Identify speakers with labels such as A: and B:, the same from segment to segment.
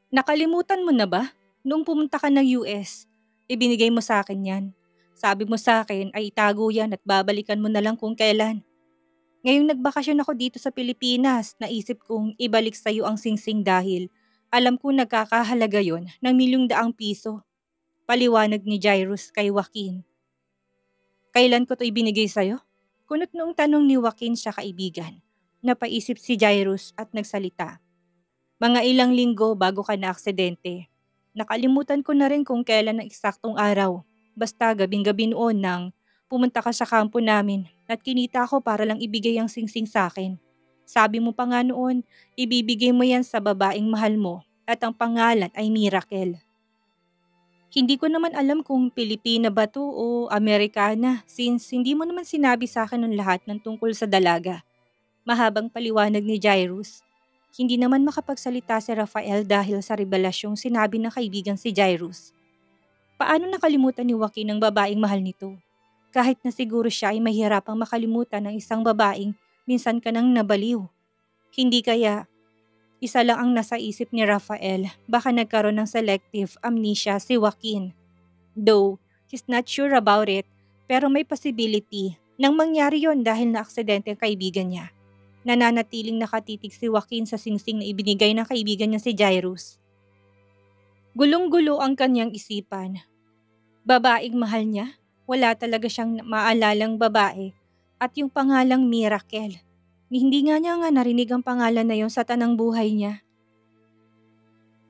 A: Nakalimutan mo na ba? Noong pumunta ka ng US, ibinigay mo sa akin yan. Sabi mo sa akin ay itago yan at babalikan mo na lang kung kailan. Ngayong nagbakasyon ako dito sa Pilipinas, naisip kong ibalik sa iyo ang singsing dahil alam ko nagkakahalaga yon ng ₱1,000,000. Paliwanag ni Jairus kay Joaquin. Kailan ko to ibinigay sa iyo? Kunot noong tanong ni Joaquin sa kaibigan. Napaisip si Jairus at nagsalita. Mga ilang linggo bago ka na-aksidente. Nakalimutan ko na rin kung kailan ang eksaktong araw. Basta gabing-gabi noon nang pumunta ka sa kampo namin at kinita ko para lang ibigay ang singsing sa akin. Sabi mo pa nga noon, ibibigay mo yan sa babaeng mahal mo at ang pangalan ay Miracle. Hindi ko naman alam kung Pilipina ba to o Amerikana since hindi mo naman sinabi sa akin ng lahat ng tungkol sa dalaga. Mahabang paliwanag ni Jairus. Hindi naman makapagsalita si Rafael dahil sa revelasyong sinabi ng kaibigan si Jairus. Paano nakalimutan ni Joaquin ang babaeng mahal nito? Kahit na siguro siya ay mahirapang makalimutan ng isang babaeng minsan ka nang nabaliw. Hindi kaya isa lang ang nasa isip ni Rafael, baka nagkaroon ng selective amnesia si Joaquin. Though he's not sure about it, pero may possibility nang mangyari yon dahil na-aksidente ang kaibigan niya. Nananatiling nakatitig si Joaquin sa singsing na ibinigay ng kaibigan niya si Jairus. Gulong-gulo ang kanyang isipan. Babaeng mahal niya? Wala talaga siyang maalalang babae. At yung pangalang Miracle. Hindi nga niya narinig ang pangalan na yon sa tanang buhay niya.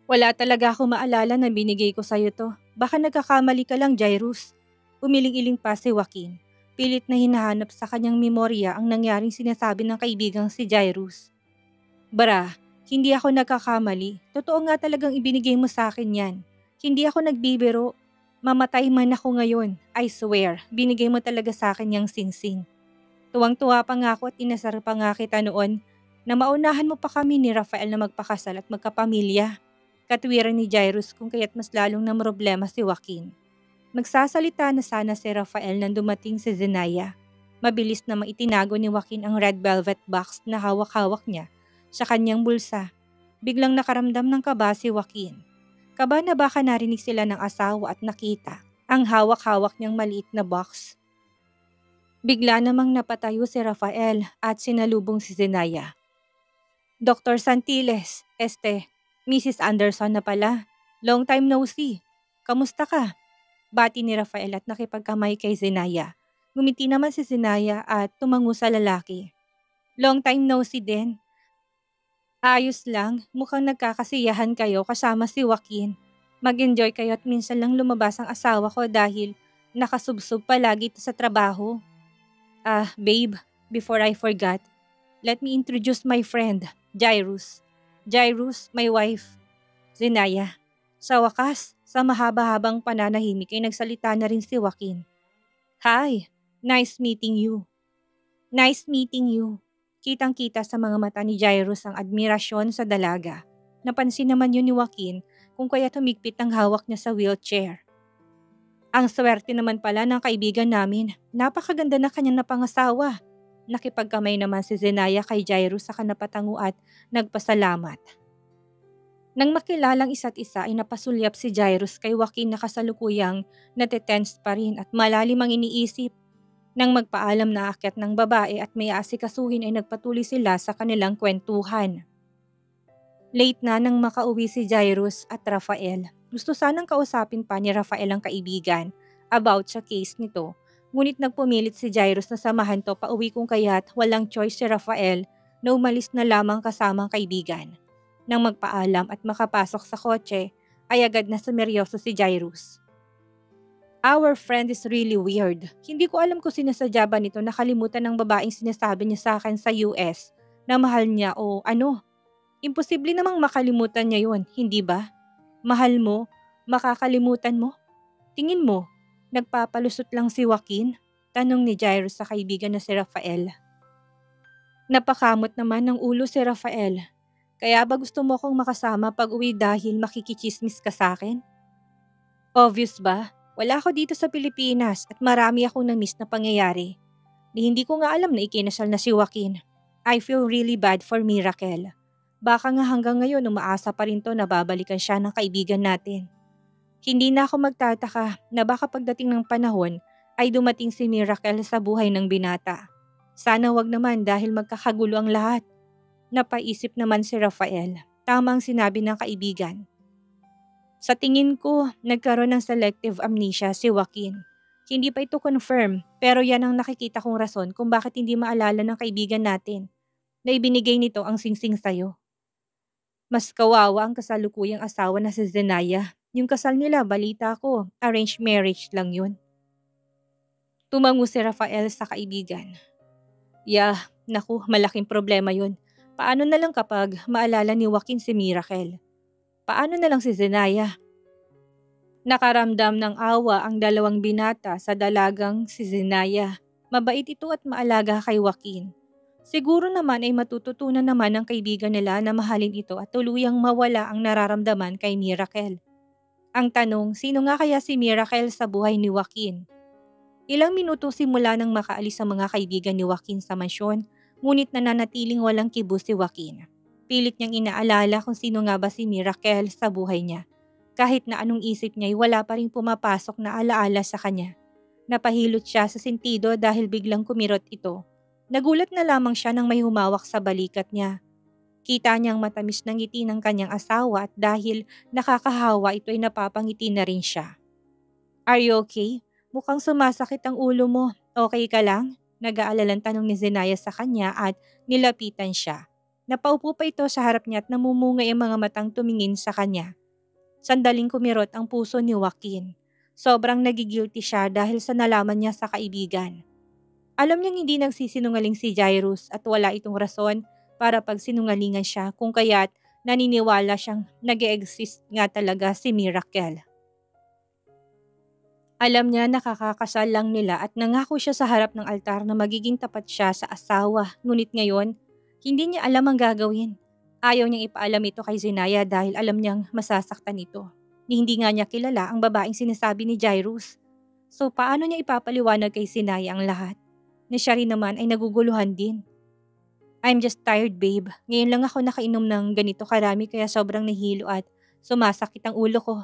A: Wala talaga ako maalala na binigay ko sa'yo to. Baka nagkakamali ka lang, Jairus. Umiling-iling pa si Joaquin. Pilit na hinahanap sa kanyang memorya ang nangyaring sinasabi ng kaibigang si Jairus. Bara, hindi ako nagkakamali. Totoo nga talagang ibinigay mo sa akin yan. Hindi ako nagbibiro. Mamatay man ako ngayon. I swear, binigay mo talaga sa akin yung singsing. Tuwang-tuwa pa nga ako at inasar pa nga kita noon na maunahan mo pa kami ni Rafael na magpakasal at magkapamilya. Katwiran ni Jairus kung kaya't mas lalong na problema si Joaquin. Magsasalita na sana si Rafael nang dumating si Zenaya. Mabilis na maitinago ni Joaquin ang red velvet box na hawak-hawak niya sa kanyang bulsa. Biglang nakaramdam ng kaba si Joaquin. Kaba na baka narinig sila ng asawa at nakita ang hawak-hawak niyang maliit na box. Bigla namang napatayo si Rafael at sinalubong si Zenaya. Dr. Santiles, Mrs. Anderson na pala. Long time no see. Kamusta ka? Bati ni Rafael at nakipagkamay kay Zenaya. Ngumiti naman si Zenaya at tumango sa lalaki. Long time no see din. Ayos lang, mukhang nagkakasiyahan kayo kasama si Joaquin. Mag-enjoy kayo at minsan lang lumabas ang asawa ko dahil nakasubsob palagi ito sa trabaho. Babe, before I forgot, let me introduce my friend, Jairus. Jairus, my wife, Zenaya. Sa wakas, sa mahaba-habang pananahimik ay nagsalita na rin si Joaquin. Hi, nice meeting you. Nice meeting you. Kitang-kita sa mga mata ni Jairus ang admirasyon sa dalaga. Napansin naman yun ni Joaquin kung kaya tumigpit ang hawak niya sa wheelchair. Ang swerte naman pala ng kaibigan namin. Napakaganda na kanyang napangasawa. Nakipagkamay naman si Zenaya kay Jairus sa kanapatango at nagpasalamat. Nang makilalang isa't isa ay napasulyap si Jairus kay Joaquin na kasalukuyang natetense pa rin at malalim ang iniisip. Nang magpaalam na aakyat ng babae at may aasikasuhin ay nagpatuloy sila sa kanilang kwentuhan. Late na nang makauwi si Jairus at Rafael. Gusto sanang kausapin pa ni Rafael ang kaibigan about sa case nito. Ngunit nagpumilit si Jairus na samahan to pauwi kung kaya't walang choice si Rafael na umalis na lamang kasama ang kaibigan. Nang magpaalam at makapasok sa kotse, ay agad na sumeryoso si Jairus. Our friend is really weird. Hindi ko alam kung sinasadya ba nito nakalimutan ng babaeng sinasabi niya sa akin sa US na mahal niya o ano. Imposible namang makalimutan niya yon, hindi ba? Mahal mo, makakalimutan mo? Tingin mo, nagpapalusot lang si Joaquin? Tanong ni Jairus sa kaibigan na si Rafael. Napakamot naman ng ulo si Rafael. Kaya ba gusto mo akong makasama pag uwi dahil makikichismis ka sa akin? Obvious ba? Wala ako dito sa Pilipinas at marami akong na-miss na pangyayari. Hindi ko nga alam na ikinasal na si Joaquin. I feel really bad for Miracle. Baka nga hanggang ngayon umaasa pa rin to na babalikan siya ng kaibigan natin. Hindi na ako magtataka na baka pagdating ng panahon ay dumating si Miracle sa buhay ng binata. Sana wag naman dahil magkakagulo ang lahat. Napaisip naman si Rafael. Tamang sinabi ng kaibigan. Sa tingin ko, nagkaroon ng selective amnesia si Joaquin. Hindi pa ito confirm, pero yan ang nakikita kong rason kung bakit hindi maalala ng kaibigan natin na ibinigay nito ang singsing sayo. Mas kawawa ang kasalukuyang asawa na si Zenaya. Yung kasal nila, balita ko, arranged marriage lang yun. Tumango si Rafael sa kaibigan. Naku, malaking problema yun. Paano na lang kapag maalala ni Joaquin si Miracle? Paano na lang si Zenaya? Nakaramdam ng awa ang dalawang binata sa dalagang si Zenaya. Mabait ito at maalaga kay Joaquin. Siguro naman ay matututunan naman ng kaibigan nila na mahalin ito at tuluyang mawala ang nararamdaman kay Miracle. Ang tanong, sino nga kaya si Miracle sa buhay ni Joaquin? Ilang minuto simula nang makaalis ang mga kaibigan ni Joaquin sa mansyon, ngunit nananatiling walang kibo si Joaquin. Pilit niyang inaalala kung sino nga ba si Miracle sa buhay niya. Kahit na anong isip niya ay wala pa rin pumapasok na alaala sa kanya. Napahilot siya sa sentido dahil biglang kumirot ito. Nagulat na lamang siya nang may humawak sa balikat niya. Kita niyang matamis ng ngiti ng kanyang asawa at dahil nakakahawa ito ay napapangiti na rin siya. Are you okay? Mukhang sumasakit ang ulo mo. Okay ka lang? Nag-aalalang tanong ni Zenaya sa kanya at nilapitan siya. Napaupo pa ito sa harap niya at namumungay ang mga matang tumingin sa kanya. Sandaling kumirot ang puso ni Joaquin. Sobrang nagigilty siya dahil sa nalaman niya sa kaibigan. Alam niyang hindi nagsisinungaling si Jairus at wala itong rason para pagsinungalingan siya kung kaya't naniniwala siyang nag-e-exist nga talaga si Miracle. Alam niya nakakakasal lang nila at nangako siya sa harap ng altar na magiging tapat siya sa asawa. Ngunit ngayon, hindi niya alam ang gagawin. Ayaw niyang ipaalam ito kay Zenaya dahil alam niyang masasaktan ito. Hindi nga niya kilala ang babaeng sinasabi ni Jairus. So paano niya ipapaliwanag kay Zenaya ang lahat? Na siya rin naman ay naguguluhan din. I'm just tired, babe. Ngayon lang ako nakainom ng ganito karami kaya sobrang nahilo at sumasakit ang ulo ko.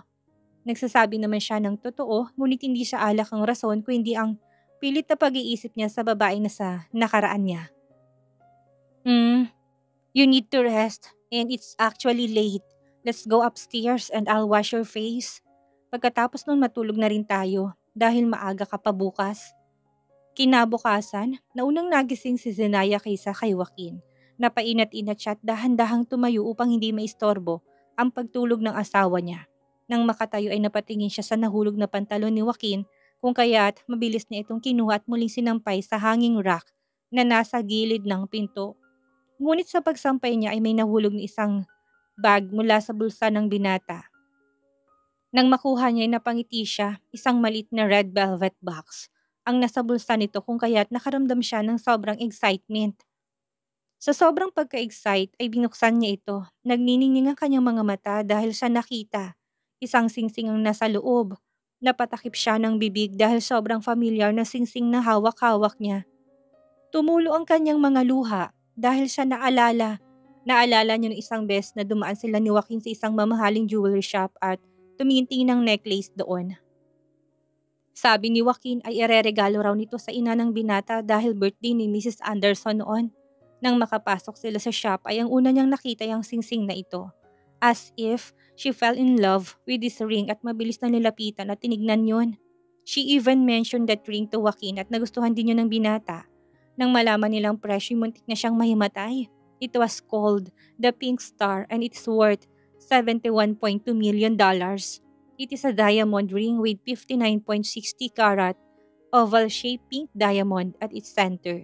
A: Nagsasabi naman siya ng totoo ngunit hindi siya alak ang rason kundi ang pilit na pag-iisip niya sa babaeng na sa nakaraan niya. You need to rest and it's actually late. Let's go upstairs and I'll wash your face. Pagkatapos nun matulog na rin tayo dahil maaga ka pa bukas. Kinabukasan, naunang nagising si Zenaya kaysa kay Joaquin. Napainat-inat siya at dahan-dahang tumayo upang hindi maistorbo ang pagtulog ng asawa niya. Nang makatayo ay napatingin siya sa nahulog na pantalon ni Joaquin kung kaya't mabilis niya itong kinuha at muling sinampay sa hanging rack na nasa gilid ng pinto. Ngunit sa pagsampay niya ay may nahulog na isang bag mula sa bulsa ng binata. Nang makuha niya ay napangiti siya, isang maliit na red velvet box ang nasa bulsa nito kung kaya't nakaramdam siya ng sobrang excitement. Sa sobrang pagka-excite ay binuksan niya ito. Nagniningning ang kanyang mga mata dahil sa nakita. Isang singsing ang nasa loob. Napatakip siya ng bibig dahil sobrang familiar na singsing na hawak-hawak niya. Tumulo ang kanyang mga luha dahil siya naalala. Naalala niya ng isang beses na dumaan sila ni Joaquin sa isang mamahaling jewelry shop at tumingin ng necklace doon. Sabi ni Joaquin ay ireregalo raw nito sa ina ng binata dahil birthday ni Mrs. Anderson noon. Nang makapasok sila sa shop ay ang una niyang nakita yung singsing na ito. As if she fell in love with this ring at mabilis na nilapitan at tinignan yun. She even mentioned that ring to Joaquin at nagustuhan din yun ng binata. Nang malaman nilang presyo, muntik na siyang mahimatay. It was called the Pink Star and it's worth $71.2 million. It is a diamond ring with 59.60 karat oval-shaped pink diamond at its center.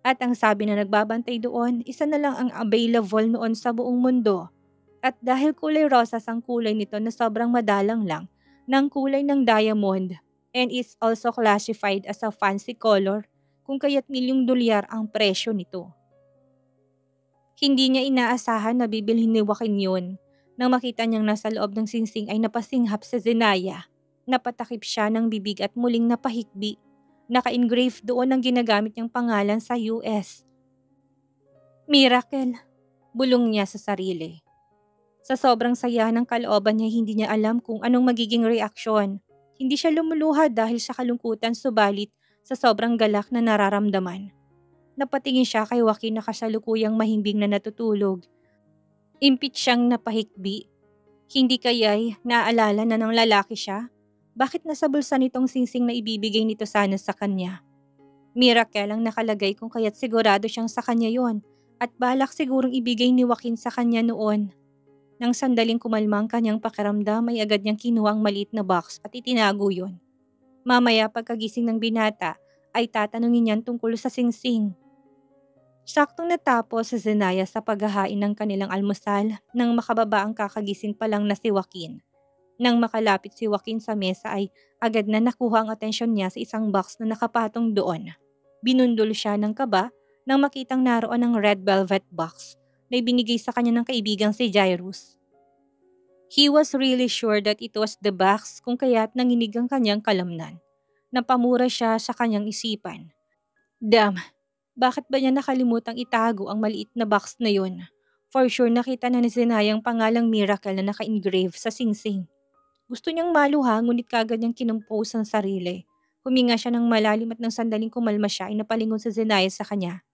A: At ang sabi na nagbabantay doon, isa na lang ang available noon sa buong mundo. At dahil kulay rosas ang kulay nito na sobrang madalang lang ng kulay ng diamond and is also classified as a fancy color kung kaya't $1,000,000 ang presyo nito. Hindi niya inaasahan na bibilhin ni Joaquin yun. Nang makita niyang nasa loob ng singsing ay napasinghap si Zenaya. Napatakip siya ng bibig at muling napahikbi. Naka-engrave doon ang ginagamit niyang pangalan sa US. Miracle, bulong niya sa sarili. Sa sobrang saya ng kalooban niya, hindi niya alam kung anong magiging reaksyon. Hindi siya lumuluha dahil sa kalungkutan, subalit sa sobrang galak na nararamdaman. Napatingin siya kay Joaquin na kasalukuyang mahimbing na natutulog. Impit siyang napahikbi. Hindi kaya'y naaalala na ng lalaki siya? Bakit nasa bulsa nitong singsing na ibibigay nito sana sa kanya? Miracle ang nakalagay kung kaya't sigurado siyang sa kanya yon at balak sigurong ibigay ni Joaquin sa kanya noon. Nang sandaling kumalma ang kanyang pakiramdam ay agad niyang kinuha ang maliit na box at itinago yon. Mamaya pagkagising ng binata ay tatanungin niyan tungkol sa singsing. Saktong natapos si Zenaya sa paghahain ng kanilang almusal nang makababa ang kakagising pa lang na si Joaquin. Nang makalapit si Joaquin sa mesa ay agad na nakuha ang atensyon niya sa isang box na nakapatong doon. Binundol siya ng kaba nang makitang naroon ang red velvet box na ibinigay sa kanya ng kaibigang si Jairus. He was really sure that it was the box kung kaya't nanginig ang kanyang kalamnan. Napamura siya sa kanyang isipan. Damn, bakit ba niya nakalimutang itago ang maliit na box na yun? For sure nakita na ni Zenaya ang pangalang Miracle na naka-engrave sa singsing. Gusto niyang maluha ngunit kagad niyang kinumpose ang sarili. Huminga siya ng malalim at nang sandaling kumalma siya ay napalingon si Zenaya sa kanya.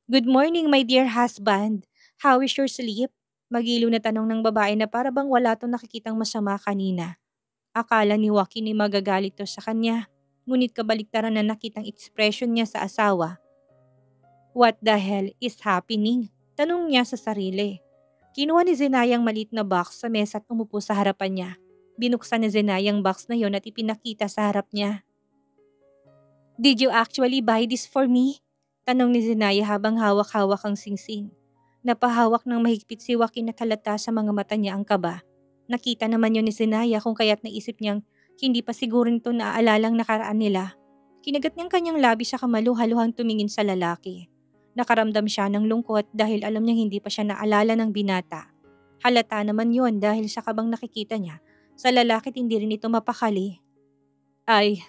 A: Good morning my dear husband. How is your sleep? Magiliw na tanong ng babae na para bang wala itong nakikitang masama kanina. Akala ni Joaquin ay magagalit to sa kanya. Ngunit kabaliktaran na nakitang ekspresyon niya sa asawa. What the hell is happening? Tanong niya sa sarili. Kinuha ni Zenaya ang maliit na box sa mesa at umupo sa harapan niya. Binuksan ni Zenaya ang box na yon at ipinakita sa harap niya. Did you actually buy this for me? Tanong ni Zenaya habang hawak-hawak ang singsing. Napahawak ng mahigpit si Joaquin at halata sa mga mata niya ang kaba. Nakita naman yun ni Zenaya kung kaya't naisip niyang hindi pa siguro nito naaalalang nakaraan nila. Kinagat niyang kanyang labi sa kamaluhaluhang tumingin sa lalaki. Nakaramdam siya ng lungkot dahil alam niyang hindi pa siya naalala ng binata. Halata naman yon dahil sa kabang nakikita niya sa lalaki't hindi rin ito mapakali. Ay,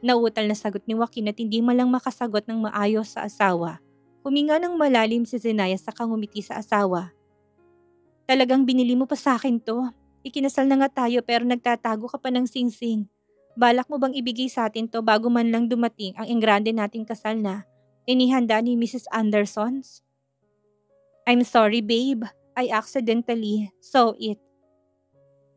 A: nauutal na sagot ni Joaquin at hindi malang makasagot ng maayos sa asawa. Huminga ng malalim si Zenaya sa kangumiti sa asawa. Talagang binili mo pa sa akin to. Ikinasal na nga tayo pero nagtatago ka pa ng singsing. Balak mo bang ibigay sa atin to bago man lang dumating ang engrande nating kasal na inihanda ni Mrs. Andersons? I'm sorry babe, I accidentally saw it.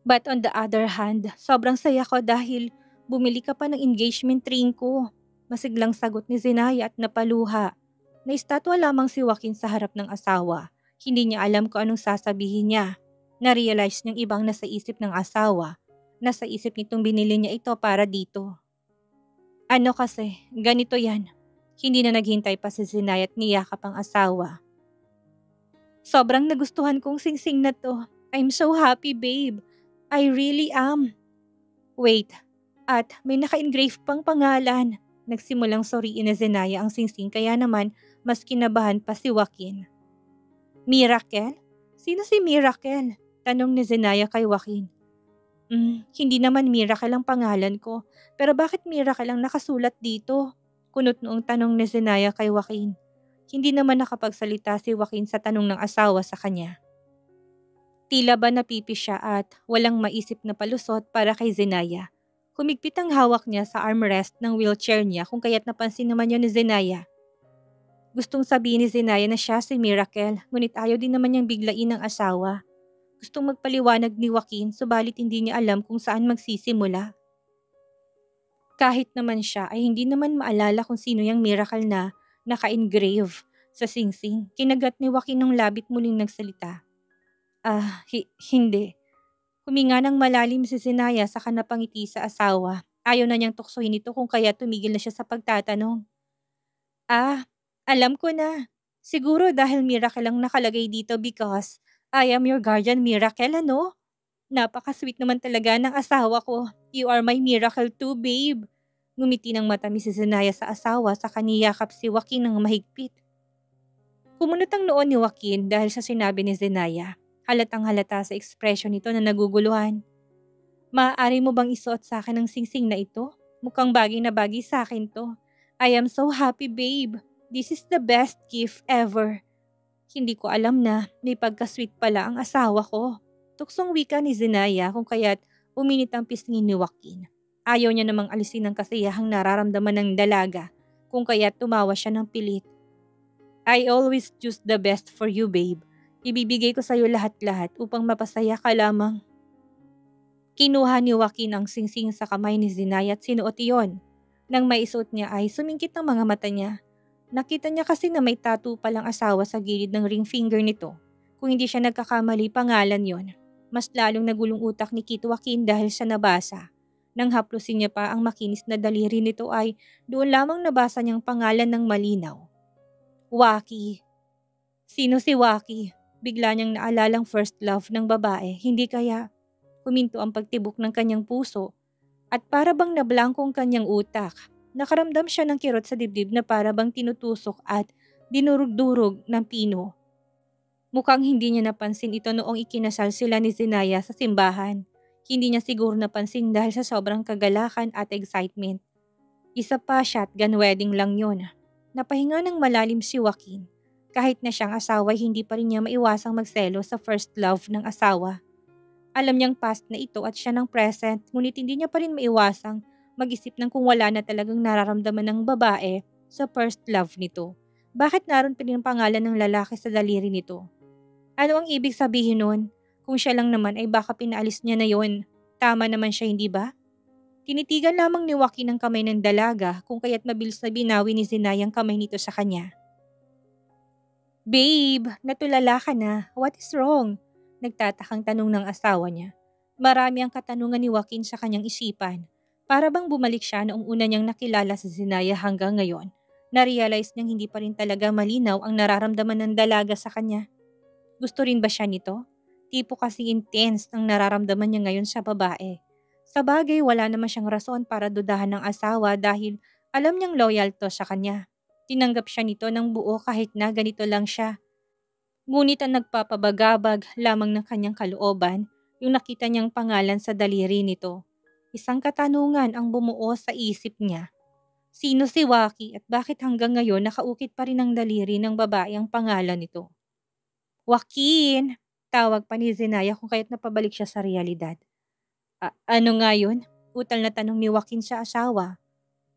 A: But on the other hand, sobrang saya ko dahil bumili ka pa ng engagement ring ko. Masiglang sagot ni Zenaya at napaluha. Naistatwa lamang si Joaquin sa harap ng asawa. Hindi niya alam kung anong sasabihin niya. Na-realize niyang ibang nasa isip ng asawa. Nasa isip nitong binili niya ito para dito. Ano kasi, ganito yan. Hindi na naghintay pa si Zenaya at niyakap ang asawa. Sobrang nagustuhan kong singsing na to. I'm so happy babe. I really am. Wait, at may naka-engrave pang pangalan. Nagsimulang soriin na Zenaya ang singsing kaya naman mas kinabahan pa si Joaquin. Miracle? Sino si Miracle? Tanong ni Zenaya kay Joaquin. Hindi naman Miracle ang pangalan ko, pero bakit Miracle ang nakasulat dito? Kunot noong tanong ni Zenaya kay Joaquin. Hindi naman nakapagsalita si Joaquin sa tanong ng asawa sa kanya. Tila ba napipi siya at walang maisip na palusot para kay Zenaya. Humigpit ang hawak niya sa armrest ng wheelchair niya kung kaya't napansin naman yun ni Zenaya. Gustong sabihin ni Zenaya na siya si Miracle, ngunit ayaw din naman niyang biglain ng asawa. Gustong magpaliwanag ni Joaquin, subalit hindi niya alam kung saan magsisimula. Kahit naman siya ay hindi naman maalala kung sino yung Miracle na naka-engrave sa singsing. Kinagat ni Joaquin ng labit muling nagsalita. Hindi. Huminga ng malalim si Zenaya sa kanapangiti sa asawa. Ayaw na niyang tuksohin ito kung kaya tumigil na siya sa pagtatanong. Alam ko na. Siguro dahil Miracle ang nakalagay dito because I am your guardian Miracle, ano? Napaka-sweet naman talaga ng asawa ko. You are my miracle too, babe. Ngumiti ng matamis si Zenaya sa asawa sa kaniyakap si Joaquin ng mahigpit. Kumunot ang noon ni Joaquin dahil sa sinabi ni Zenaya. Halatang halata sa ekspresyon nito na naguguluhan. Maaari mo bang isuot sa akin ang singsing na ito? Mukhang bagay na bagay sa akin to. I am so happy, babe. This is the best gift ever. Hindi ko alam na may pagka-sweet pala ang asawa ko. Tuksong wika ni Zenaya kung kaya't uminit ang pisngi ni Joaquin. Ayaw niya namang alisin ang kasiyahang nararamdaman ng dalaga kung kaya't tumawa siya ng pilit. I always choose the best for you, babe. Ibibigay ko sa'yo lahat-lahat upang mapasaya ka lamang. Kinuha ni Joaquin ang singsing sa kamay ni Zenaya at sinuot iyon. Nang maisuot niya ay sumingkit ang mga mata niya. Nakita niya kasi na may tattoo palang asawa sa gilid ng ring finger nito. Kung hindi siya nagkakamali, pangalan yon. Mas lalong nagulong utak ni Kit Joaquin dahil sa nabasa. Nang haplusin niya pa ang makinis na daliri nito ay doon lamang nabasa niyang pangalan ng malinaw. Waki. Sino si Waki? Bigla niyang naalalang first love ng babae, hindi kaya? Huminto ang pagtibok ng kanyang puso at para bang nablangkong kanyang utak. Nakaramdam siya ng kirot sa dibdib na para bang tinutusok at dinurug-durog ng pino. Mukhang hindi niya napansin ito noong ikinasal sila ni Zenaya sa simbahan. Hindi niya siguro napansin dahil sa sobrang kagalakan at excitement. Isa pa, shotgun wedding lang yun. Napahinga ng malalim si Joaquin. Kahit na siyang asawa, hindi pa rin niya maiwasang magselo sa first love ng asawa. Alam niyang past na ito at siya ng present, ngunit hindi niya pa rin maiwasang mag-isip ng kung wala na talagang nararamdaman ng babae sa first love nito. Bakit naroon pa rin ang pangalan ng lalaki sa daliri nito? Ano ang ibig sabihin nun? Kung siya lang naman ay baka pinaalis niya na yon. Tama naman siya, hindi ba? Tinitigan lamang ni Joaquin ang kamay ng dalaga kung kaya't mabilis na binawi ni Zenaya ang kamay nito sa kanya. Babe, natulala ka na. What is wrong? Nagtatakang tanong ng asawa niya. Marami ang katanungan ni Joaquin sa kanyang isipan. Para bang bumalik siya noong una niyang nakilala si Zenaya hanggang ngayon. Na-realize niyang hindi pa rin talaga malinaw ang nararamdaman ng dalaga sa kanya. Gusto rin ba siya nito? Tipo kasing intense ang nararamdaman niya ngayon sa babae. Sa bagay, wala naman siyang rason para dudahan ng asawa dahil alam niyang loyal to sa kanya. Tinanggap siya nito ng buo kahit na ganito lang siya. Ngunit ang nagpapabagabag lamang ng kanyang kalooban, yung nakita niyang pangalan sa daliri nito. Isang katanungan ang bumuo sa isip niya. Sino si Waki at bakit hanggang ngayon nakaukit pa rin ang daliri ng babae ang pangalan nito? Joaquin! Tawag pa ni Zenaya kung kaya't napabalik siya sa realidad. Ano nga yun? Utal na tanong ni Joaquin sa asawa.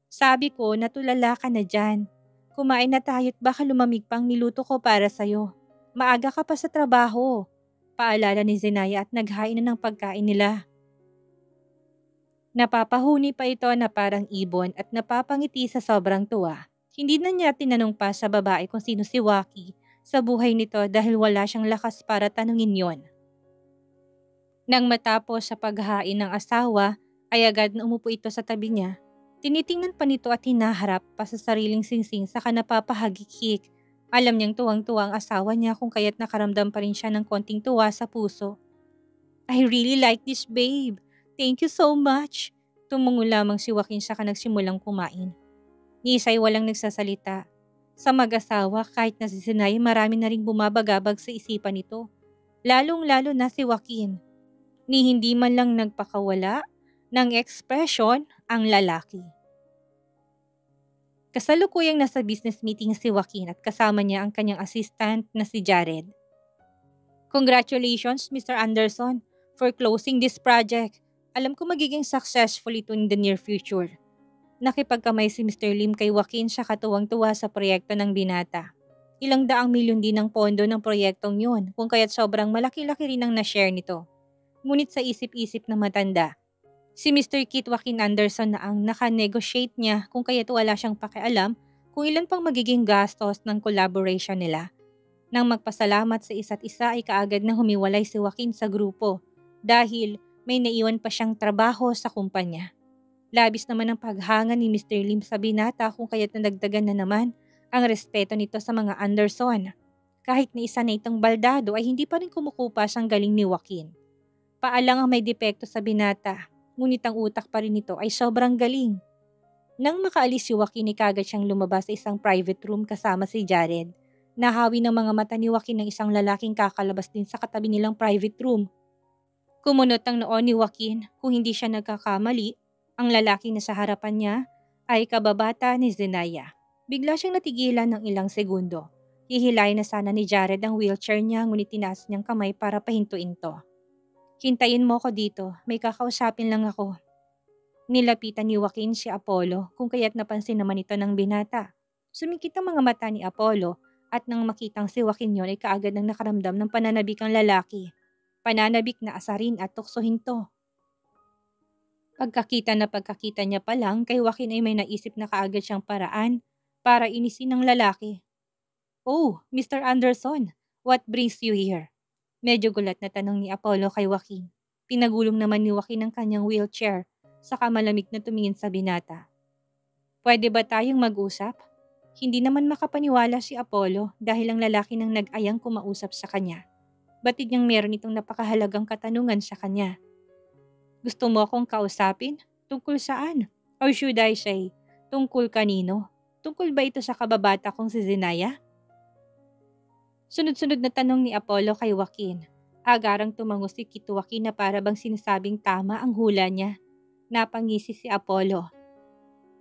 A: Sabi ko, natulala ka na dyan. Kumain na tayo't baka lumamig pang niluto ko para sa'yo. Maaga ka pa sa trabaho. Paalala ni Zenaya at naghain na ng pagkain nila. Napapahuni pa ito na parang ibon at napapangiti sa sobrang tuwa. Hindi na niya tinanong pa sa babae kung sino si Waki sa buhay nito dahil wala siyang lakas para tanungin yon. Nang matapos sa paghain ng asawa, ay agad na umupo ito sa tabi niya. Tinitingnan pa nito at hinaharap pa sa sariling singsing saka napapahagikik. Alam niyang tuwang-tuwa ang asawa niya kung kaya't nakaramdam pa rin siya ng konting tuwa sa puso. I really like this, babe. Thank you so much. Tumungo lamang si Joaquin saka nagsimulang kumain. Ni Isay walang nagsasalita. Sa mag-asawa kahit na si Sinay marami na ring bumabagabag sa isipan nito. Lalong-lalo na si Joaquin. Ni hindi man lang nagpakawala ng ekspresyon ang lalaki. Kasalukuyang nasa business meeting si Joaquin at kasama niya ang kanyang assistant na si Jared. Congratulations, Mr. Anderson, for closing this project. Alam ko magiging successful ito in the near future. Nakipagkamay si Mr. Lim kay Joaquin siya katuwang-tuwa sa proyekto ng binata. Ilang daang milyon din ang pondo ng proyektong yun kung kaya't sobrang malaki-laki rin ang na-share nito. Ngunit sa isip-isip na matanda, si Mr. Kit Joaquin Anderson na ang naka-negotiate niya kung kaya't wala siyang pakialam kung ilan pang magiging gastos ng collaboration nila. Nang magpasalamat sa isa't isa ay kaagad na humiwalay si Joaquin sa grupo dahil may naiwan pa siyang trabaho sa kumpanya. Labis naman ang paghanga ni Mr. Lim sa binata kung kaya't nadagdagan na naman ang respeto nito sa mga Anderson. Kahit na isa na itong baldado ay hindi pa rin kumukupas ang galing ni Joaquin. Paalang ang may depekto sa binata, ngunit ang utak pa rin nito ay sobrang galing. Nang makaalis si Joaquin ay kagad siyang lumabas sa isang private room kasama si Jared. Nahawi ng mga mata ni Joaquin ng isang lalaking kakalabas din sa katabi nilang private room. Kumunot ang noo ni Joaquin. Kung hindi siya nagkakamali, ang lalaki na sa harapan niya ay kababata ni Zenaya. Bigla siyang natigilan ng ilang segundo. Hihilayin na sana ni Jared ang wheelchair niya ngunit tinaas niyang kamay para pahintuin to. Hintayin mo ko dito, may kakausapin lang ako. Nilapitan ni Joaquin si Apollo kung kaya't napansin naman ito ng binata. Sumikit ang mga mata ni Apollo at nang makitang si Joaquin yon ay kaagad nang nakaramdam ng pananabik ang lalaki. Pananabik na asarin at tuksohin to. Pagkakita niya pa lang kay Joaquin ay may naisip na kaagad siyang paraan para inisin ng lalaki. Oh, Mr. Anderson, what brings you here? Medyo gulat na tanong ni Apollo kay Joaquin. Pinagulong naman ni Joaquin ang kanyang wheelchair, saka malamig na tumingin sa binata. Pwede ba tayong mag-usap? Hindi naman makapaniwala si Apollo dahil ang lalaki nang nag-ayang kumausap sa kanya. Batid niyang meron itong napakahalagang katanungan sa kanya. Gusto mo akong kausapin? Tungkol saan? Or should I say, tungkol kanino? Tungkol ba ito sa kababata kong si Zenaya? Sunod-sunod na tanong ni Apollo kay Joaquin. Agarang tumango si Kito Joaquin na para bang sinasabing tama ang hula niya. Napangisi si Apollo.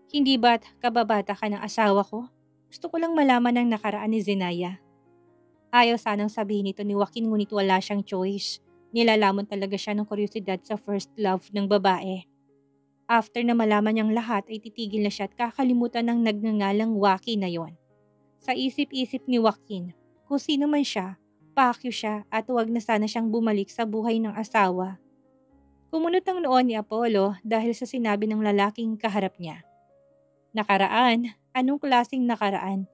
A: Hindi ba't kababata ka ng asawa ko? Gusto ko lang malaman ang nakaraan ni Zenaya. Ayaw sanang sabihin ito ni Joaquin ngunit wala siyang choice. Nilalamon talaga siya ng kuryosidad sa first love ng babae. After na malaman niyang lahat ay titigil na siya at kakalimutan ng nagngangalang Waki na yon. Sa isip-isip ni Joaquin, kung sino man siya, pakyo siya at huwag na sana siyang bumalik sa buhay ng asawa. Kumunot ang noo ni Apollo dahil sa sinabi ng lalaking kaharap niya. Nakaraan? Anong klaseng nakaraan?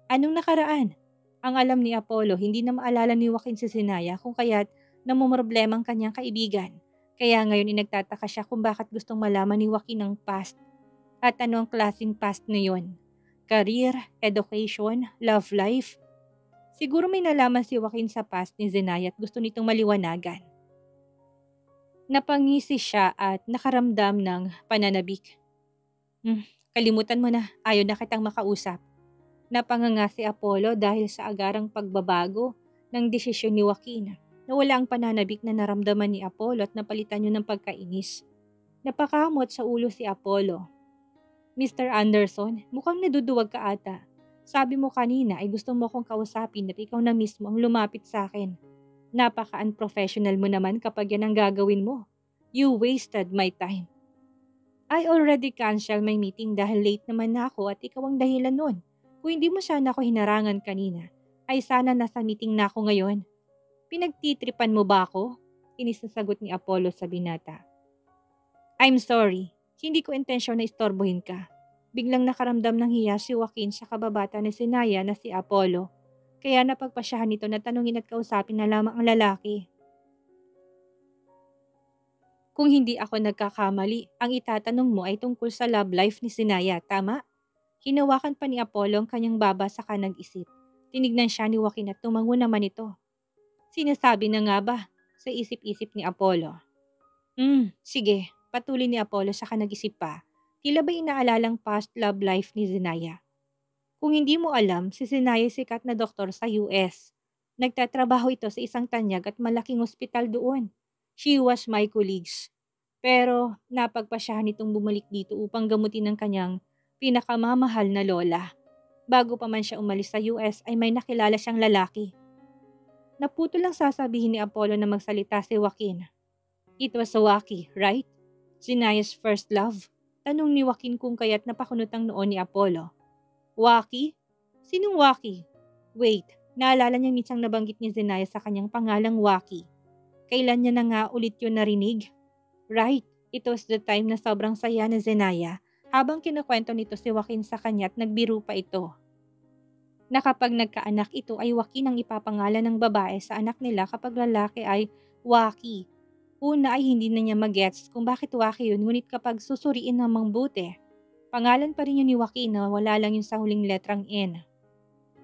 A: Anong nakaraan? Ang alam ni Apollo, hindi na maalala ni Joaquin si Zenaya kung kaya't namumroblema ang kanyang kaibigan. Kaya ngayon nagtataka siya kung bakit gustong malaman ni Joaquin ang past. At ano ang klaseng past na yun? Career, education, love life? Siguro may nalaman si Joaquin sa past ni Zenaya at gusto nitong maliwanagan. Napangisi siya at nakaramdam ng pananabik. Kalimutan mo na, ayaw na kitang makausap. Napanganga si Apollo dahil sa agarang pagbabago ng desisyon ni Joaquin. Nawala ang pananabik na naramdaman ni Apollo at napalitan niyo ng pagkainis. Napakamot sa ulo si Apollo. Mr. Anderson, mukhang naduduwag ka ata. Sabi mo kanina ay gusto mo akong kausapin at ikaw na mismo ang lumapit sa akin. Napaka-unprofessional mo naman kapag yan ang gagawin mo. You wasted my time. I already canceled my meeting dahil late naman na ako at ikaw ang dahilan nun. Kung hindi mo sana ako hinarangan kanina, ay sana nasa meeting na ako ngayon. Pinagtitripan mo ba ako? Inisasagot ni Apollo sa binata. I'm sorry, hindi ko intensyon na istorbohin ka. Biglang nakaramdam ng hiya si Joaquin sa kababata ni Zenaya na si Apollo. Kaya napagpasyahan nito na tanungin at kausapin na lamang ang lalaki. Kung hindi ako nagkakamali, ang itatanong mo ay tungkol sa love life ni Zenaya, tama? Hinawakan pa ni Apollo ang kanyang baba saka nag-isip. Tinignan siya ni Joaquin at tumango naman ito. Sinasabi na nga ba? Sa isip-isip ni Apollo. Sige, patuloy ni Apollo saka nag-isip pa. Tila ba inaalalang past love life ni Zenaya? Kung hindi mo alam, si Zenaya sikat na doktor sa US. Nagtatrabaho ito sa isang tanyag at malaking ospital doon. She was my colleagues. Pero napagpasyahan itong bumalik dito upang gamutin ang kanyang pinakamamahal na lola. Bago pa man siya umalis sa US ay may nakilala siyang lalaki. Naputo lang sasabihin ni Apollo na magsalita si Joaquin. It was Waki, right? Zenaya's first love. Tanong ni Joaquin kung kaya't napakunot ang noo ni Apollo. Waki? Sinong Waki? Wait, naalala niya minsan nabanggit ni Zenaya sa kanyang pangalang Waki. Kailan niya na nga ulit yun narinig? Right, it was the time na sobrang saya ni Zenaya habang kinukwento nito si Joaquin sa kanya at nagbiro pa ito. Na kapag nagkaanak ito ay Joaquin ang ipapangalan ng babae sa anak nila kapag lalaki ay Waki. Una ay hindi na niya magets kung bakit Waki yun ngunit kapag susuriin ng mabuti, pangalan pa rin yun ni Joaquin na wala lang yung sa huling letrang N.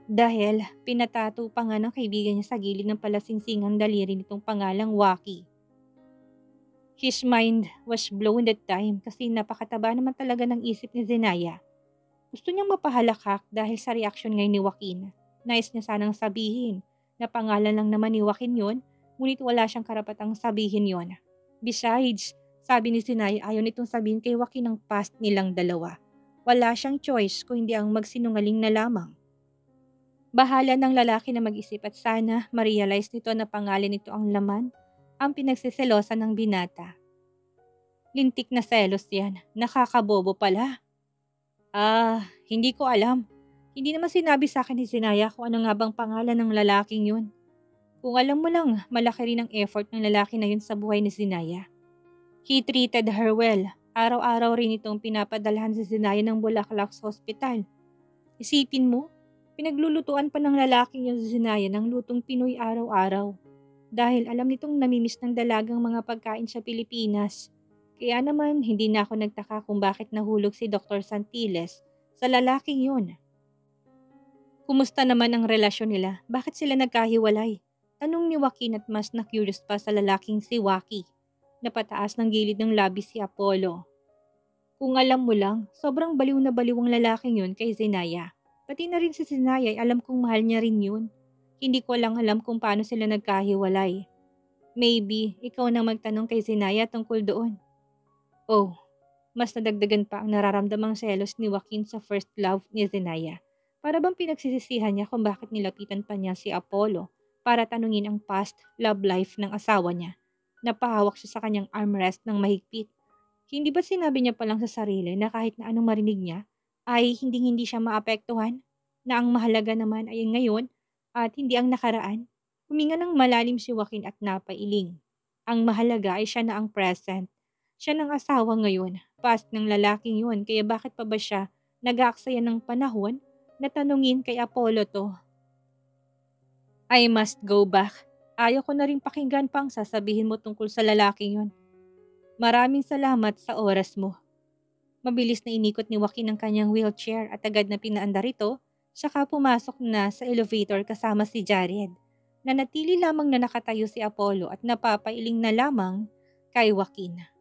A: Dahil pinatato pa nga ng kaibigan niya sa gilid ng palasingsingang daliri nitong pangalang Waki. His mind was blown that time kasi napakataba naman talaga ng isip ni Zenaya. Gusto niyang mapahalakhak dahil sa reaksyon ngayon ni Joaquin. Nais niya sanang sabihin na pangalan lang naman ni Joaquin yun, ngunit wala siyang karapatang sabihin yon. Besides, sabi ni Sinay ayaw nitong sabihin kay Joaquin ang past nilang dalawa. Wala siyang choice kung hindi ang magsinungaling na lamang. Bahala ng lalaki na mag-isip at sana ma-realize nito na pangalan nito ang laman, ang pinagsiselosan ng binata. Lintik na selos yan, nakakabobo pala. Hindi ko alam. Hindi naman sinabi sa akin ni Zinaya kung ano nga bang pangalan ng lalaking yun. Kung alam mo lang, malaki rin ang effort ng lalaki na yun sa buhay ni Zinaya. He treated her well. Araw-araw rin itong pinapadalhan si Zinaya ng Bulaklak sa ospital. Isipin mo, pinaglulutuan pa ng lalaking yun si Zinaya ng lutong Pinoy araw-araw. Dahil alam nitong namimiss ng dalagang mga pagkain sa Pilipinas. Kaya naman, hindi na ako nagtaka kung bakit nahulog si Dr. Santiles sa lalaking yun. Kumusta naman ang relasyon nila? Bakit sila nagkahiwalay? Tanong ni Joaquin at mas na-curious pa sa lalaking si Waki. Napataas ng gilid ng labi si Apollo. Kung alam mo lang, sobrang baliw na baliw ang lalaking yun kay Zenaya. Pati na rin si Zenaya ay alam kong mahal niya rin yun. Hindi ko lang alam kung paano sila nagkahiwalay. Maybe, ikaw na magtanong kay Zenaya tungkol doon. Oh, mas nadagdagan pa ang nararamdamang selos ni Joaquin sa first love ni Zenaya. Para bang pinagsisisihan niya kung bakit nilapitan pa niya si Apollo para tanungin ang past love life ng asawa niya. Napahawak siya sa kanyang armrest ng mahigpit. Hindi ba sinabi niya pa lang sa sarili na kahit na anong marinig niya ay hindi siya maapektuhan? Na ang mahalaga naman ay ngayon at hindi ang nakaraan? Huminga ng malalim si Joaquin at napailing. Ang mahalaga ay siya na ang present. Siya ng asawa ngayon, past ng lalaking yun, kaya bakit pa ba siya nag-aaksaya ng panahon na tanungin kay Apollo to? I must go back. Ayaw ko na rin pakinggan pang sasabihin mo tungkol sa lalaking yun. Maraming salamat sa oras mo. Mabilis na inikot ni Joaquin ang kanyang wheelchair at agad na pinaandar ito, saka pumasok na sa elevator kasama si Jared. Nanatili lamang na nakatayo si Apollo at napapailing na lamang kay Joaquin.